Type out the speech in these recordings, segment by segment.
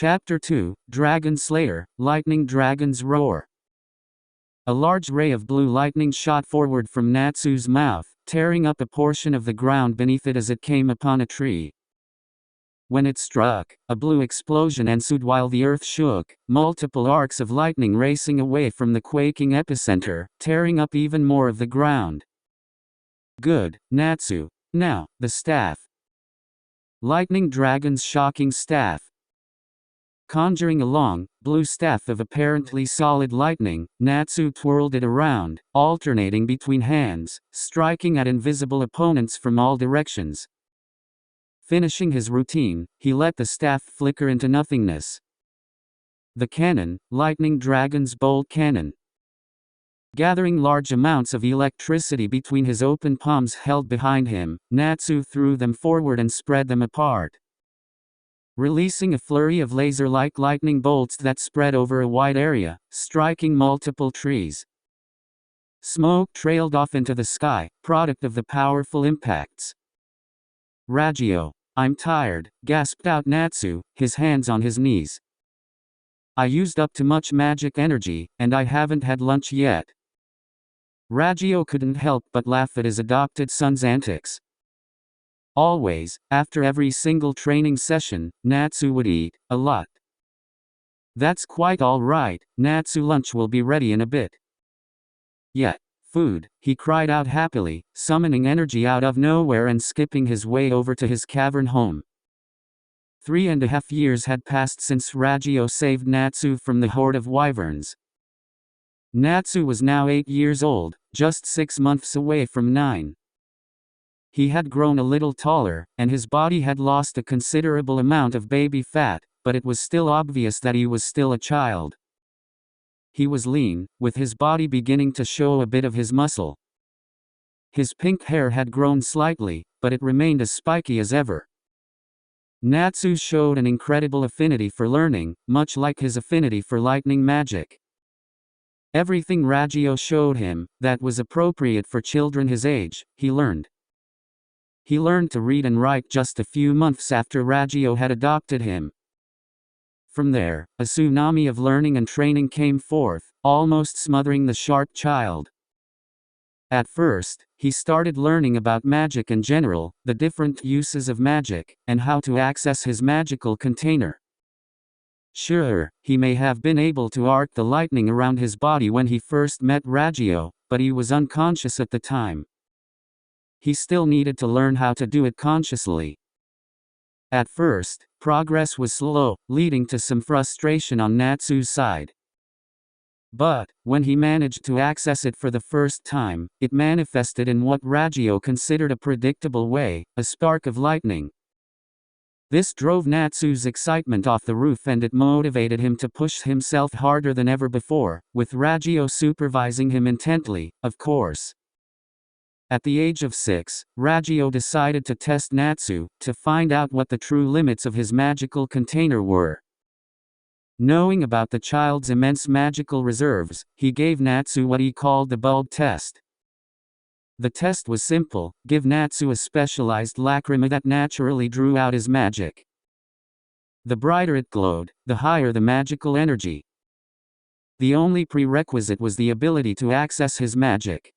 Chapter 2, Dragon Slayer, Lightning Dragon's Roar. A large ray of blue lightning shot forward from Natsu's mouth, tearing up a portion of the ground beneath it as it came upon a tree. When it struck, a blue explosion ensued while the earth shook, multiple arcs of lightning racing away from the quaking epicenter, tearing up even more of the ground. Good, Natsu. Now, the staff. Lightning Dragon's shocking staff. Conjuring a long, blue staff of apparently solid lightning, Natsu twirled it around, alternating between hands, striking at invisible opponents from all directions. Finishing his routine, he let the staff flicker into nothingness. The cannon, Lightning Dragon's bolt cannon. Gathering large amounts of electricity between his open palms held behind him, Natsu threw them forward and spread them apart, releasing a flurry of laser-like lightning bolts that spread over a wide area, striking multiple trees. Smoke trailed off into the sky, product of the powerful impacts. "Ragio, I'm tired," gasped out Natsu, his hands on his knees. "I used up too much magic energy, and I haven't had lunch yet." Ragio couldn't help but laugh at his adopted son's antics. Always, after every single training session, Natsu would eat a lot. "That's quite all right, Natsu. Lunch will be ready in a bit." "Yeah, food," he cried out happily, summoning energy out of nowhere and skipping his way over to his cavern home. 3.5 years had passed since Ragio saved Natsu from the horde of wyverns. Natsu was now 8 years old, just 6 months away from 9. He had grown a little taller, and his body had lost a considerable amount of baby fat, but it was still obvious that he was still a child. He was lean, with his body beginning to show a bit of his muscle. His pink hair had grown slightly, but it remained as spiky as ever. Natsu showed an incredible affinity for learning, much like his affinity for lightning magic. Everything Ragio showed him, that was appropriate for children his age, he learned. He learned to read and write just a few months after Ragio had adopted him. From there, a tsunami of learning and training came forth, almost smothering the sharp child. At first, he started learning about magic in general, the different uses of magic, and how to access his magical container. Sure, he may have been able to arc the lightning around his body when he first met Ragio, but he was unconscious at the time. He still needed to learn how to do it consciously. At first, progress was slow, leading to some frustration on Natsu's side. But, when he managed to access it for the first time, it manifested in what Ragio considered a predictable way, a spark of lightning. This drove Natsu's excitement off the roof, and it motivated him to push himself harder than ever before, with Ragio supervising him intently, of course. At the age of 6, Ragio decided to test Natsu, to find out what the true limits of his magical container were. Knowing about the child's immense magical reserves, he gave Natsu what he called the bulb test. The test was simple: give Natsu a specialized lacrima that naturally drew out his magic. The brighter it glowed, the higher the magical energy. The only prerequisite was the ability to access his magic.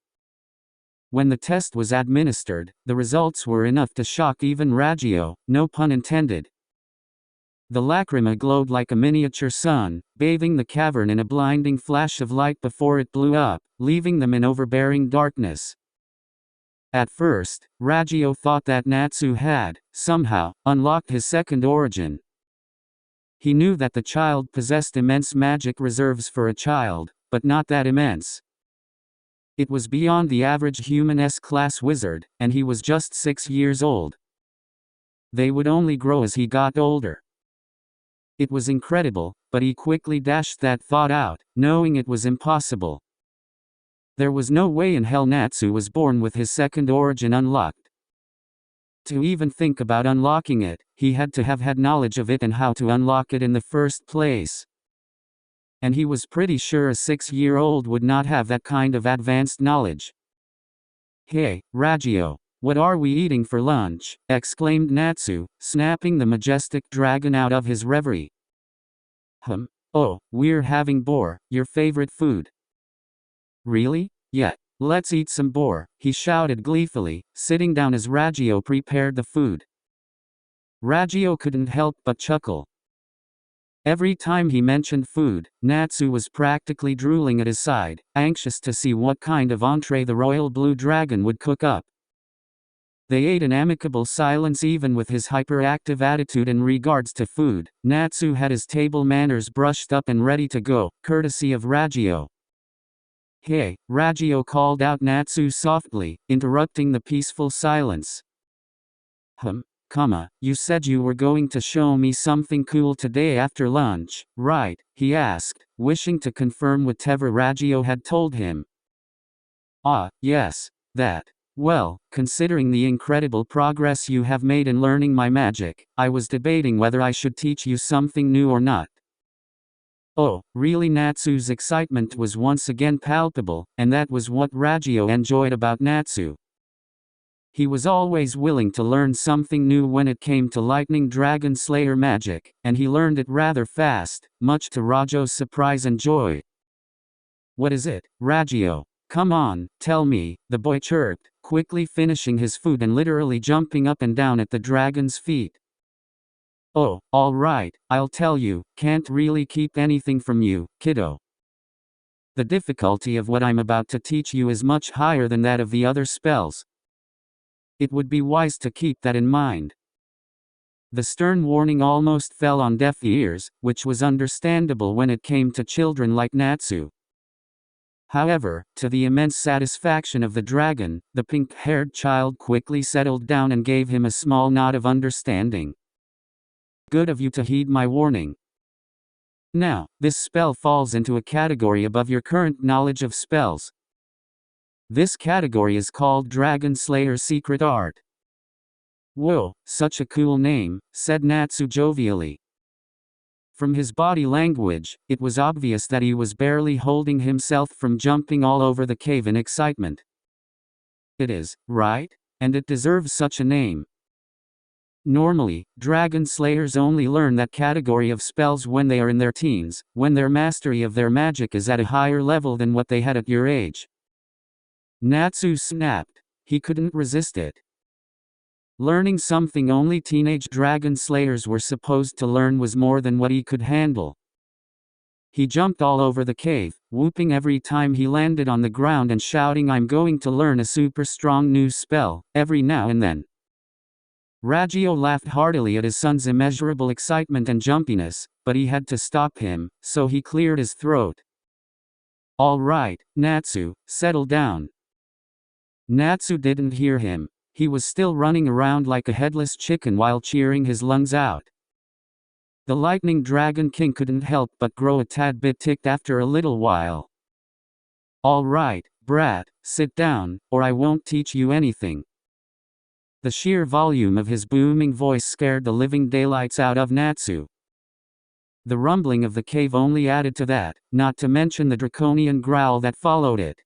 When the test was administered, the results were enough to shock even Ragio, no pun intended. The lacrima glowed like a miniature sun, bathing the cavern in a blinding flash of light before it blew up, leaving them in overbearing darkness. At first, Ragio thought that Natsu had, somehow, unlocked his second origin. He knew that the child possessed immense magic reserves for a child, but not that immense. It was beyond the average human S-class wizard, and he was just 6 years old. They would only grow as he got older. It was incredible, but he quickly dashed that thought out, knowing it was impossible. There was no way in hell Natsu was born with his second origin unlocked. To even think about unlocking it, he had to have had knowledge of it and how to unlock it in the first place. And he was pretty sure a 6-year-old would not have that kind of advanced knowledge. "Hey, Ragio, what are we eating for lunch?" exclaimed Natsu, snapping the majestic dragon out of his reverie. Oh, we're having boar, your favorite food. Really? Yeah. Let's eat some boar, he shouted gleefully, sitting down as Raggio prepared the food. Raggio couldn't help but chuckle. Every time he mentioned food, Natsu was practically drooling at his side, anxious to see what kind of entree the royal blue dragon would cook up. They ate in amicable silence. Even with his hyperactive attitude in regards to food, Natsu had his table manners brushed up and ready to go, courtesy of Raggio. Hey, Raggio called out Natsu softly, interrupting the peaceful silence. You said you were going to show me something cool today after lunch, right? He asked, wishing to confirm whatever Raggio had told him. Yes, that. Well, considering the incredible progress you have made in learning my magic, I was debating whether I should teach you something new or not. Oh, really? Natsu's excitement was once again palpable, and that was what Raggio enjoyed about Natsu. He was always willing to learn something new when it came to lightning dragon slayer magic, and he learned it rather fast, much to Raggio's surprise and joy. What is it, Raggio? Come on, tell me, the boy chirped, quickly finishing his food and literally jumping up and down at the dragon's feet. Oh, all right, I'll tell you, can't really keep anything from you, kiddo. The difficulty of what I'm about to teach you is much higher than that of the other spells. It would be wise to keep that in mind. The stern warning almost fell on deaf ears, which was understandable when it came to children like Natsu. However, to the immense satisfaction of the dragon, the pink-haired child quickly settled down and gave him a small nod of understanding. Good of you to heed my warning. Now, this spell falls into a category above your current knowledge of spells. This category is called Dragon Slayer's Secret Art. Whoa, such a cool name, said Natsu jovially. From his body language, it was obvious that he was barely holding himself from jumping all over the cave in excitement. It is, right? And it deserves such a name. Normally, dragon slayers only learn that category of spells when they are in their teens, when their mastery of their magic is at a higher level than what they had at your age. Natsu snapped. He couldn't resist it. Learning something only teenage dragon slayers were supposed to learn was more than what he could handle. He jumped all over the cave, whooping every time he landed on the ground and shouting, "I'm going to learn a super strong new spell," every now and then. Raggio laughed heartily at his son's immeasurable excitement and jumpiness, but he had to stop him, so he cleared his throat. All right, Natsu, settle down. Natsu didn't hear him. He was still running around like a headless chicken while cheering his lungs out. The Lightning Dragon King couldn't help but grow a tad bit ticked after a little while. All right, brat, sit down, or I won't teach you anything. The sheer volume of his booming voice scared the living daylights out of Natsu. The rumbling of the cave only added to that, not to mention the draconian growl that followed it.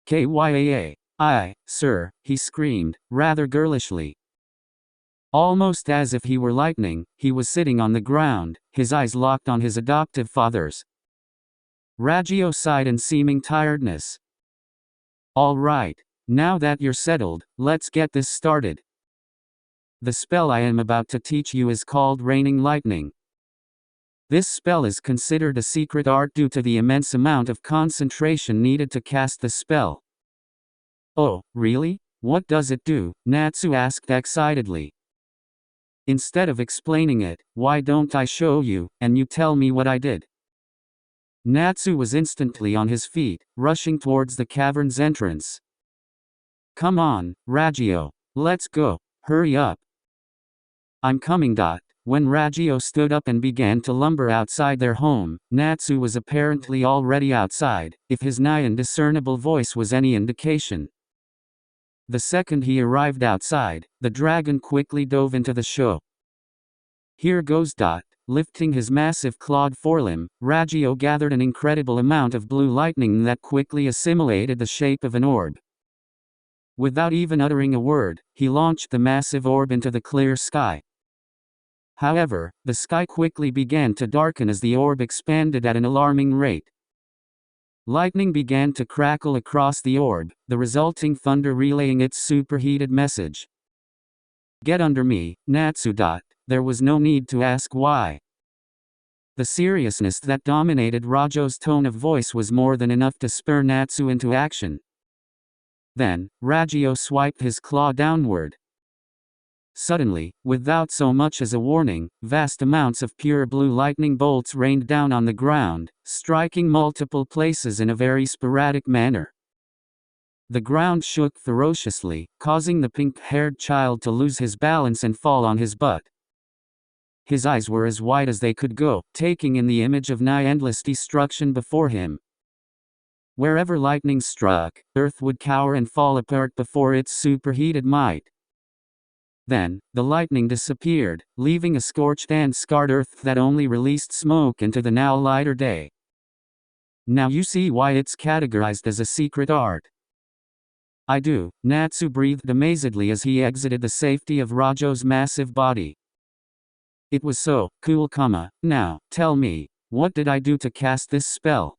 "Kyaa, sir," he screamed, rather girlishly. Almost as if he were lightning, he was sitting on the ground, his eyes locked on his adoptive father's. Raggio sighed in seeming tiredness. All right. Now that you're settled, let's get this started. The spell I am about to teach you is called Raining Lightning. This spell is considered a secret art due to the immense amount of concentration needed to cast the spell. Oh, really? What does it do? Natsu asked excitedly. Instead of explaining it, why don't I show you, and you tell me what I did? Natsu was instantly on his feet, rushing towards the cavern's entrance. Come on, Raggio. Let's go. Hurry up. I'm coming. When Raggio stood up and began to lumber outside their home, Natsu was apparently already outside, if his nigh indiscernible voice was any indication. The second he arrived outside, the dragon quickly dove into the show. Here goes. Lifting his massive clawed forelimb, Raggio gathered an incredible amount of blue lightning that quickly assimilated the shape of an orb. Without even uttering a word, he launched the massive orb into the clear sky. However, the sky quickly began to darken as the orb expanded at an alarming rate. Lightning began to crackle across the orb, the resulting thunder relaying its superheated message. "Get under me, Natsu." There was no need to ask why. The seriousness that dominated Rajo's tone of voice was more than enough to spur Natsu into action. Then, Rajo swiped his claw downward. Suddenly, without so much as a warning, vast amounts of pure blue lightning bolts rained down on the ground, striking multiple places in a very sporadic manner. The ground shook ferociously, causing the pink-haired child to lose his balance and fall on his butt. His eyes were as wide as they could go, taking in the image of nigh endless destruction before him. Wherever lightning struck, earth would cower and fall apart before its superheated might. Then, the lightning disappeared, leaving a scorched and scarred earth that only released smoke into the now lighter day. "Now you see why it's categorized as a secret art." "I do," Natsu breathed amazedly as he exited the safety of Rajo's massive body. "It was so cool, now, tell me, what did I do to cast this spell?"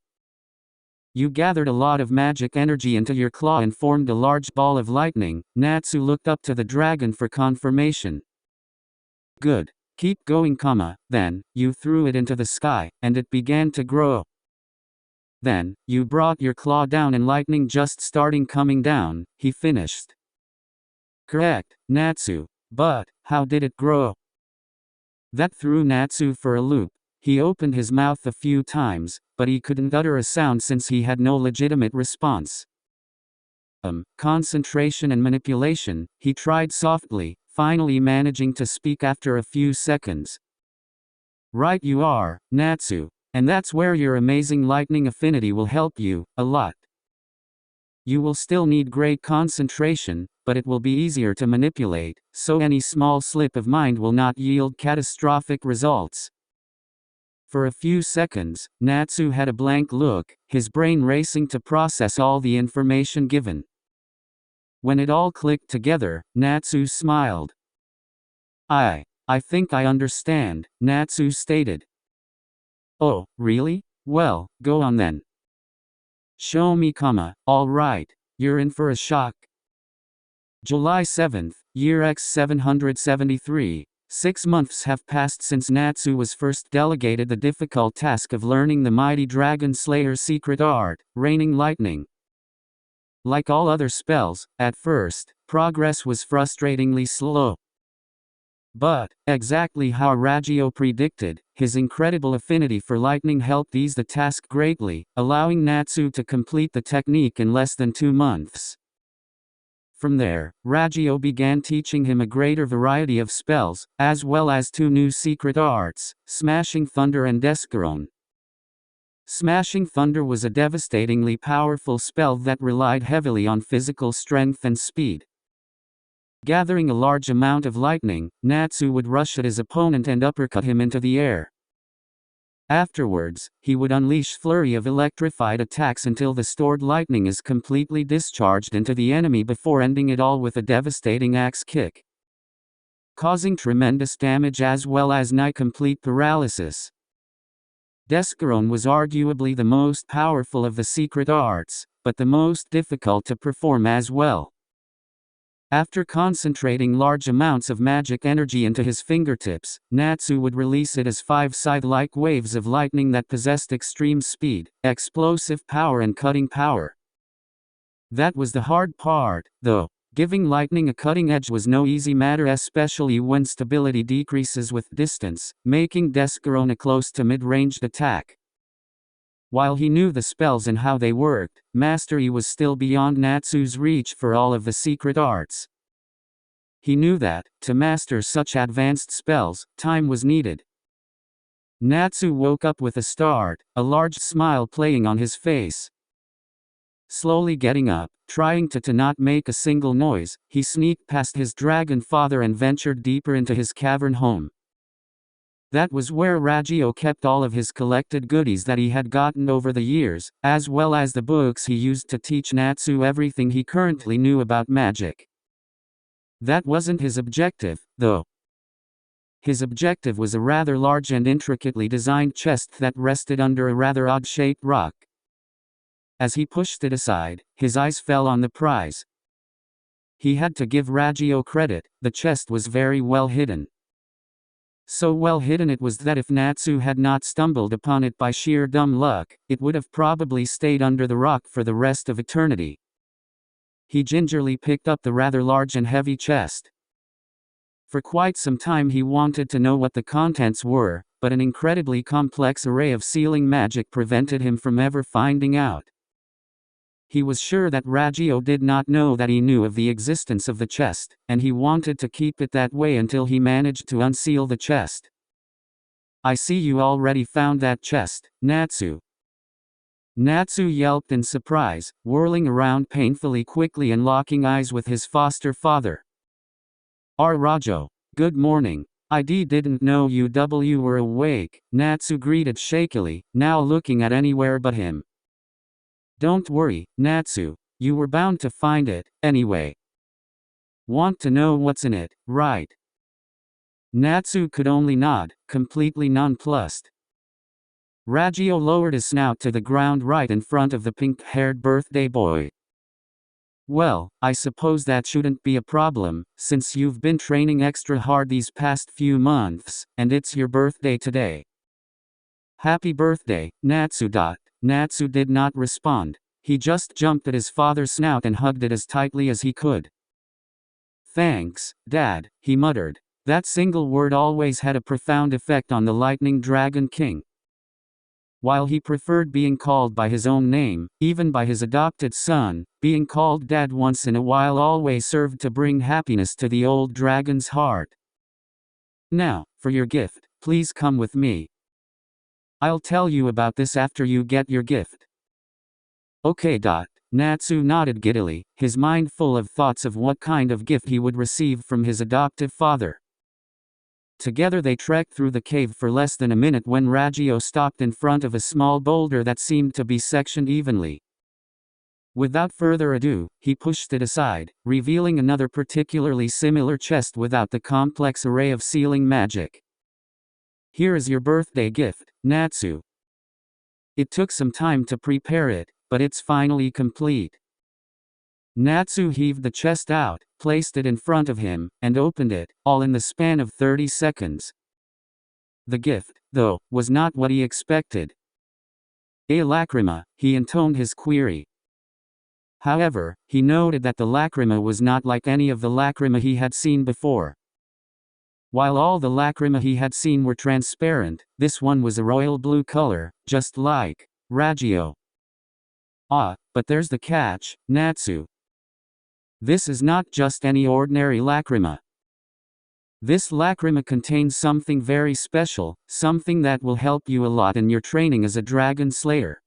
"You gathered a lot of magic energy into your claw and formed a large ball of lightning." Natsu looked up to the dragon for confirmation. "Good. Keep going, then, you threw it into the sky, and it began to grow. Then, you brought your claw down and lightning just starting coming down," he finished. "Correct, Natsu. But, how did it grow?" That threw Natsu for a loop. He opened his mouth a few times, but he couldn't utter a sound since he had no legitimate response. Concentration and manipulation," he tried softly, finally managing to speak after a few seconds. "Right you are, Natsu. And that's where your amazing lightning affinity will help you, a lot. You will still need great concentration, but it will be easier to manipulate, so any small slip of mind will not yield catastrophic results." For a few seconds, Natsu had a blank look, his brain racing to process all the information given. When it all clicked together, Natsu smiled. I think I understand," Natsu stated. "Oh, really? Well, go on then. Show me, all right, you're in for a shock." July 7th, year X 773. 6 months have passed since Natsu was first delegated the difficult task of learning the mighty Dragon Slayer's secret art, raining lightning. Like all other spells, at first, progress was frustratingly slow. But, exactly how Rajo predicted, his incredible affinity for lightning helped ease the task greatly, allowing Natsu to complete the technique in less than 2 months. From there, Rajo began teaching him a greater variety of spells, as well as 2 new secret arts, Smashing Thunder and Descaron. Smashing Thunder was a devastatingly powerful spell that relied heavily on physical strength and speed. Gathering a large amount of lightning, Natsu would rush at his opponent and uppercut him into the air. Afterwards, he would unleash flurry of electrified attacks until the stored lightning is completely discharged into the enemy before ending it all with a devastating axe kick, causing tremendous damage as well as nigh-complete paralysis. Descaron was arguably the most powerful of the secret arts, but the most difficult to perform as well. After concentrating large amounts of magic energy into his fingertips, Natsu would release it as 5 scythe-like waves of lightning that possessed extreme speed, explosive power and cutting power. That was the hard part, though. Giving lightning a cutting edge was no easy matter, especially when stability decreases with distance, making Descaron a close to mid-ranged attack. While he knew the spells and how they worked, mastery was still beyond Natsu's reach for all of the secret arts. He knew that, to master such advanced spells, time was needed. Natsu woke up with a start, a large smile playing on his face. Slowly getting up, trying to not make a single noise, he sneaked past his dragon father and ventured deeper into his cavern home. That was where Rajo kept all of his collected goodies that he had gotten over the years, as well as the books he used to teach Natsu everything he currently knew about magic. That wasn't his objective, though. His objective was a rather large and intricately designed chest that rested under a rather odd-shaped rock. As he pushed it aside, his eyes fell on the prize. He had to give Raggio credit, the chest was very well hidden. So well hidden it was that if Natsu had not stumbled upon it by sheer dumb luck, it would have probably stayed under the rock for the rest of eternity. He gingerly picked up the rather large and heavy chest. For quite some time he wanted to know what the contents were, but an incredibly complex array of sealing magic prevented him from ever finding out. He was sure that Raggio did not know that he knew of the existence of the chest, and he wanted to keep it that way until he managed to unseal the chest. "I see you already found that chest, Natsu." Natsu yelped in surprise, whirling around painfully quickly and locking eyes with his foster father. Raggio, good morning. I didn't know you were awake, Natsu greeted shakily, now looking at anywhere but him. Don't worry, Natsu, you were bound to find it, anyway. Want to know what's in it, right? Natsu could only nod, completely nonplussed. Raggio lowered his snout to the ground right in front of the pink-haired birthday boy. Well, I suppose that shouldn't be a problem, since you've been training extra hard these past few months, and it's your birthday today. Happy birthday, Natsu. Natsu did not respond. He just jumped at his father's snout and hugged it as tightly as he could. Thanks, Dad, he muttered. That single word always had a profound effect on the Lightning Dragon King. While he preferred being called by his own name, even by his adopted son, being called Dad once in a while always served to bring happiness to the old dragon's heart. Now, for your gift, please come with me. I'll tell you about this after you get your gift. Okay. Natsu nodded giddily, his mind full of thoughts of what kind of gift he would receive from his adoptive father. Together they trekked through the cave for less than a minute when Raggio stopped in front of a small boulder that seemed to be sectioned evenly. Without further ado, he pushed it aside, revealing another particularly similar chest without the complex array of sealing magic. Here is your birthday gift, Natsu. It took some time to prepare it, but it's finally complete. Natsu heaved the chest out, placed it in front of him, and opened it, all in the span of 30 seconds. The gift, though, was not what he expected. A lacrima, he intoned his query. However, he noted that the lacrima was not like any of the lacrima he had seen before. While all the lacrima he had seen were transparent, this one was a royal blue color, just like Raggio. But there's the catch, Natsu. This is not just any ordinary lacrima. This lacrima contains something very special, something that will help you a lot in your training as a dragon slayer.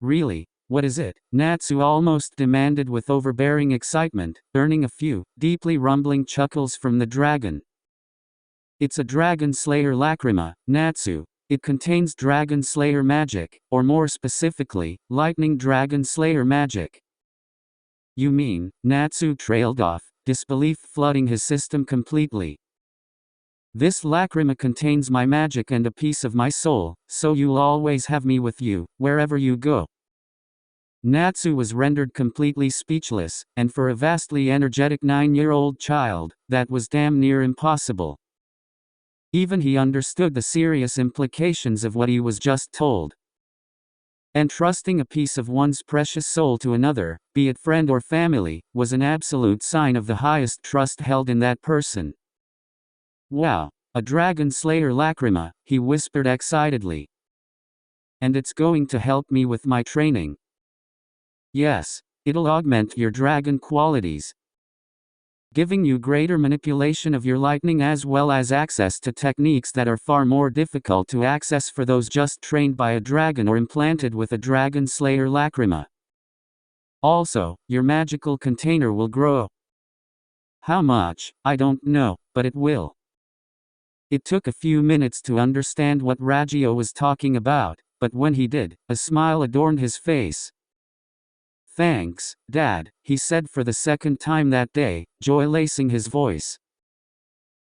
Really? What is it? Natsu almost demanded with overbearing excitement, earning a few, deeply rumbling chuckles from the dragon. It's a dragon slayer lacrima, Natsu. It contains dragon slayer magic, or more specifically, lightning dragon slayer magic. You mean? Natsu trailed off, disbelief flooding his system completely. This lacrima contains my magic and a piece of my soul, so you'll always have me with you, wherever you go. Natsu was rendered completely speechless, and for a vastly energetic 9-year-old child, that was damn near impossible. Even he understood the serious implications of what he was just told. Entrusting a piece of one's precious soul to another, be it friend or family, was an absolute sign of the highest trust held in that person. Wow, a dragon slayer lacrima, he whispered excitedly. And it's going to help me with my training. Yes, it'll augment your dragon qualities, giving you greater manipulation of your lightning as well as access to techniques that are far more difficult to access for those just trained by a dragon or implanted with a dragon slayer lacrima. Also, your magical container will grow. How much, I don't know, but it will. It took a few minutes to understand what Raggio was talking about, but when he did, a smile adorned his face. Thanks, Dad, he said for the second time that day, joy lacing his voice.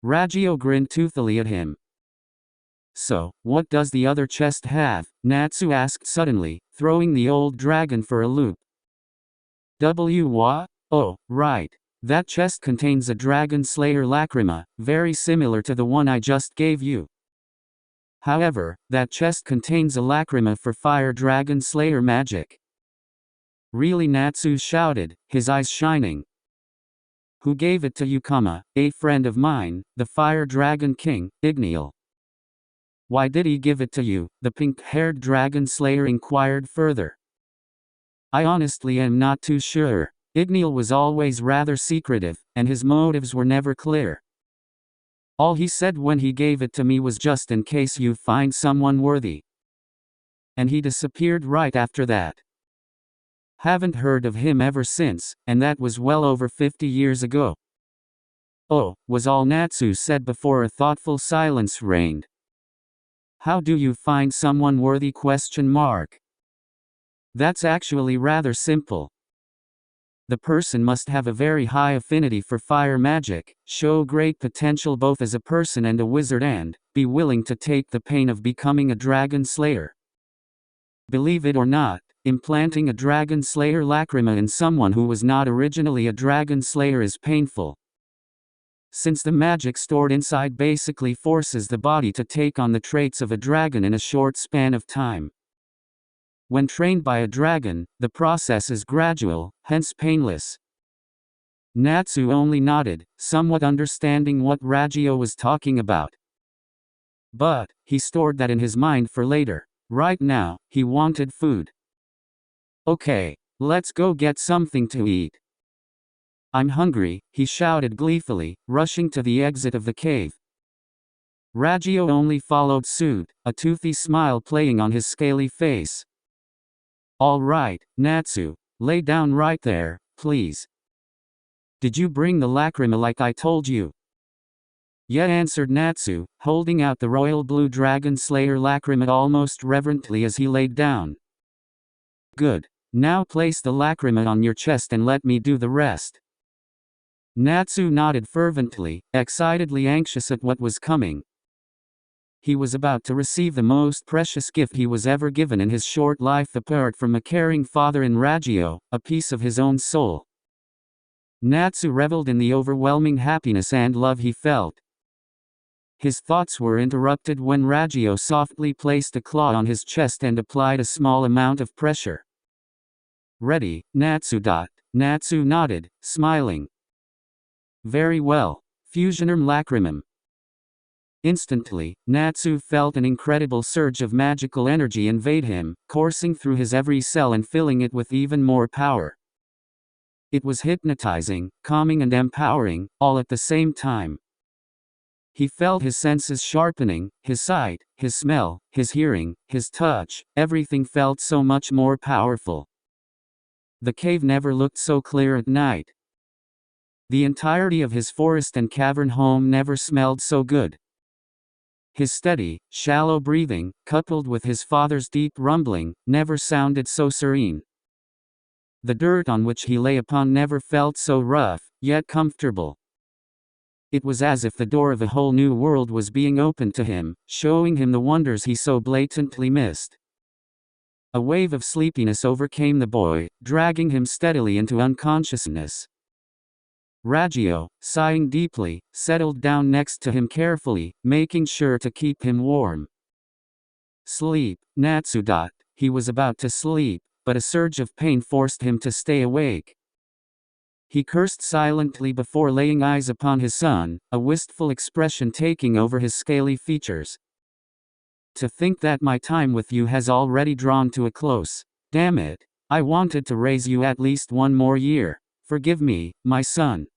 Ragio grinned toothily at him. So, what does the other chest have? Natsu asked suddenly, throwing the old dragon for a loop. What? Oh, right. That chest contains a dragon slayer lacrima, very similar to the one I just gave you. However, that chest contains a lacrima for fire dragon slayer magic. Really? Natsu shouted, his eyes shining. Who gave it to you, a friend of mine, the fire dragon king, Igniel. Why did he give it to you? The pink-haired dragon slayer inquired further. I honestly am not too sure. Igniel was always rather secretive, and his motives were never clear. All he said when he gave it to me was just in case you find someone worthy. And he disappeared right after that. Haven't heard of him ever since, and that was well over 50 years ago. Oh, was all Natsu said before a thoughtful silence reigned. How do you find someone worthy? That's actually rather simple. The person must have a very high affinity for fire magic, show great potential both as a person and a wizard, and be willing to take the pain of becoming a dragon slayer. Believe it or not, implanting a dragon slayer lacrima in someone who was not originally a dragon slayer is painful. Since the magic stored inside basically forces the body to take on the traits of a dragon in a short span of time. When trained by a dragon, the process is gradual, hence painless. Natsu only nodded, somewhat understanding what Ragio was talking about. But, he stored that in his mind for later. Right now, he wanted food. Okay, let's go get something to eat. I'm hungry, he shouted gleefully, rushing to the exit of the cave. Ragio only followed suit, a toothy smile playing on his scaly face. All right, Natsu, lay down right there, please. Did you bring the lacrima like I told you? Yeah, answered Natsu, holding out the royal blue dragon slayer lacrima almost reverently as he laid down. Good. Now place the lacrima on your chest and let me do the rest. Natsu nodded fervently, excitedly anxious at what was coming. He was about to receive the most precious gift he was ever given in his short life apart from a caring father in Ragio, a piece of his own soul. Natsu reveled in the overwhelming happiness and love he felt. His thoughts were interrupted when Ragio softly placed a claw on his chest and applied a small amount of pressure. Ready, Natsu. Natsu nodded, smiling. Very well. Fusionerm lacrimum. Instantly, Natsu felt an incredible surge of magical energy invade him, coursing through his every cell and filling it with even more power. It was hypnotizing, calming and empowering, all at the same time. He felt his senses sharpening, his sight, his smell, his hearing, his touch, everything felt so much more powerful. The cave never looked so clear at night. The entirety of his forest and cavern home never smelled so good. His steady, shallow breathing, coupled with his father's deep rumbling, never sounded so serene. The dirt on which he lay upon never felt so rough, yet comfortable. It was as if the door of a whole new world was being opened to him, showing him the wonders he so blatantly missed. A wave of sleepiness overcame the boy, dragging him steadily into unconsciousness. Ragio, sighing deeply, settled down next to him carefully, making sure to keep him warm. Sleep, Natsu. He was about to sleep, but a surge of pain forced him to stay awake. He cursed silently before laying eyes upon his son, a wistful expression taking over his scaly features. To think that my time with you has already drawn to a close. Damn it. I wanted to raise you at least one more year. Forgive me, my son.